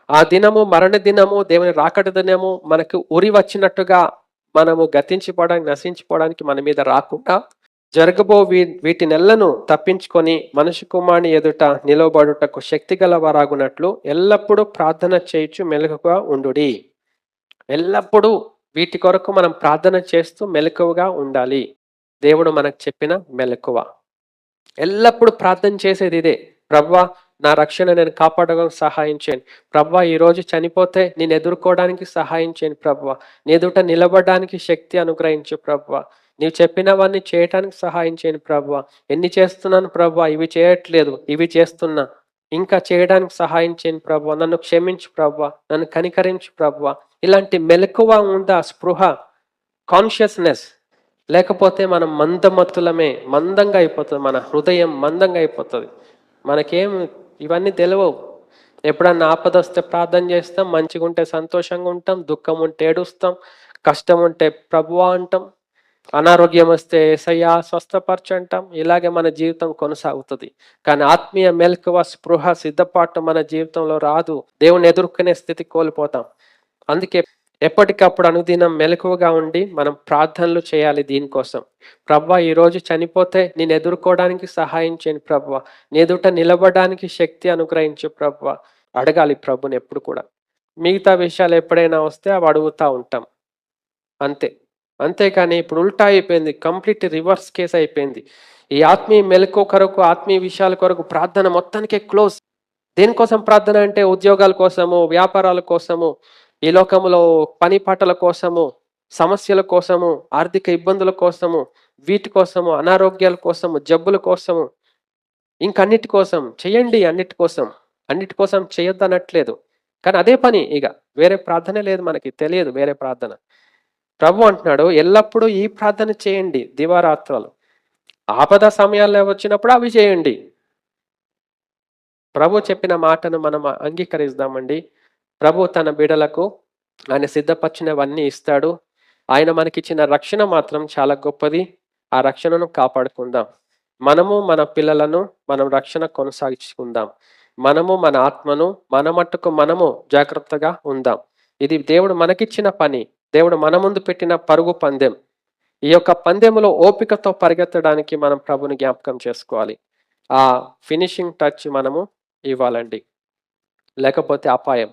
ఆ దినము మరణ దినము, దేవుని రాకడ దినము మనకు ఉరి వచ్చినట్టుగా మనము గతించిపోవడానికి, నశించిపోవడానికి మన మీద రాకుండా జరగబో వీటినెల్లను తప్పించుకొని మనుష్య కుమారుని ఎదుట నిలవబడుటకు శక్తి గలవారాగునట్లు ఎల్లప్పుడూ ప్రార్థన చేయుచు మెలకుగా ఉండుడి. ఎల్లప్పుడూ వీటి కొరకు మనం ప్రార్థన చేస్తూ మెలకువగా ఉండాలి. దేవుడు మనకు చెప్పిన మెలకువ. ఎల్లప్పుడూ ప్రార్థన చేసేది ఇదే. ప్రభువా, నా రక్షణ నేను కాపాడడానికి సహాయం చేయండి. ప్రభువా, ఈరోజు చనిపోతే నేను ఎదుర్కోవడానికి సహాయం చేయండి. ప్రభువా, నీ ఎదుట నిలబడడానికి శక్తి అనుగ్రహించు. ప్రభువా, నీవు చెప్పినవన్నీ చేయటానికి సహాయం చేయండి. ప్రభువా, ఎన్ని చేస్తున్నాను ప్రభువా, ఇవి చేయట్లేదు, ఇవి చేస్తున్నా, ఇంకా చేయడానికి సహాయం చేయండి. ప్రభువా, నన్ను క్షమించు. ప్రభువా, నన్ను కనికరించు. ప్రభువా, ఇలాంటి మెలకువ ఉందా, స్పృహ, కాన్షియస్నెస్ లేకపోతే మనం మందమత్తులమే, మందంగా అయిపోతుంది, మన హృదయం మందంగా అయిపోతుంది. మనకేం ఇవన్నీ తెలియవు. ఎప్పుడన్నా ఆపద వస్తే ప్రార్థన చేస్తాం, మంచిగా ఉంటే సంతోషంగా ఉంటాం, దుఃఖం ఉంటే ఏడుస్తాం, కష్టం ఉంటే ప్రభువా అంటాం, అనారోగ్యం వస్తే యేసయ్యా స్వస్థపరచు అంటాం. ఇలాగే మన జీవితం కొనసాగుతుంది. కానీ ఆత్మీయ మెలకువ, స్పృహ, సిద్ధపాటు మన జీవితంలో రాదు. దేవుని ఎదుర్కొనే స్థితి కోల్పోతాం. అందుకే ఎప్పటికప్పుడు అనుదినం మెలకువగా ఉండి మనం ప్రార్థనలు చేయాలి దీనికోసం. ప్రభువా, ఈరోజు చనిపోతే నేను ఎదుర్కోవడానికి సహాయం చేయండి. ప్రభువా, నీ ఎదుట నిలబడడానికి శక్తి అనుగ్రహించు. ప్రభువా, అడగాలి ప్రభుని ఎప్పుడు కూడా. మిగతా విషయాలు ఎప్పుడైనా వస్తే అవి అడుగుతూ ఉంటాం అంతే. అంతేకాని ఇప్పుడు ఉల్టా అయిపోయింది, కంప్లీట్ రివర్స్ కేసు అయిపోయింది. ఈ ఆత్మీయ మెలకువ కొరకు, ఆత్మీయ విషయాల కొరకు ప్రార్థన మొత్తానికే క్లోజ్. దేనికోసం ప్రార్థన అంటే ఉద్యోగాల కోసము, వ్యాపారాల కోసము, ఈ లోకంలో పని పాటల కోసము, సమస్యల కోసము, ఆర్థిక ఇబ్బందుల కోసము, వీటి కోసము, అనారోగ్యాల కోసము, జబ్బుల కోసము, ఇంకన్నిటి కోసం చెయ్యండి. అన్నిటి కోసం చేయొద్దు అనట్లేదు. కానీ అదే పని, ఇక వేరే ప్రార్థనే లేదు, మనకి తెలియదు వేరే ప్రార్థన. ప్రభు అంటున్నాడు ఎల్లప్పుడూ ఈ ప్రార్థన చేయండి దివారాత్రాలు. ఆపద సమయాల్లో వచ్చినప్పుడు అవి చేయండి. ప్రభు చెప్పిన మాటను మనం అంగీకరిద్దామండి. ప్రభు తన బిడలకు ఆయన సిద్ధపరిచినవన్నీ ఇస్తాడు. ఆయన మనకిచ్చిన రక్షణ మాత్రం చాలా గొప్పది. ఆ రక్షణను కాపాడుకుందాం. మనము మన పిల్లలను మనం రక్షణ కొనసాగించుకుందాం. మనము మన ఆత్మను మన మట్టుకు మనము జాగ్రత్తగా ఉందాం. ఇది దేవుడు మనకిచ్చిన పని. దేవుడు మన ముందు పెట్టిన పరుగు పందెం. ఈ యొక్క పందెములో ఓపికతో పరిగెత్తడానికి మనం ప్రభుని జ్ఞాపకం చేసుకోవాలి. ఆ ఫినిషింగ్ టచ్ మనము ఇవ్వాలండి, లేకపోతే అపాయం.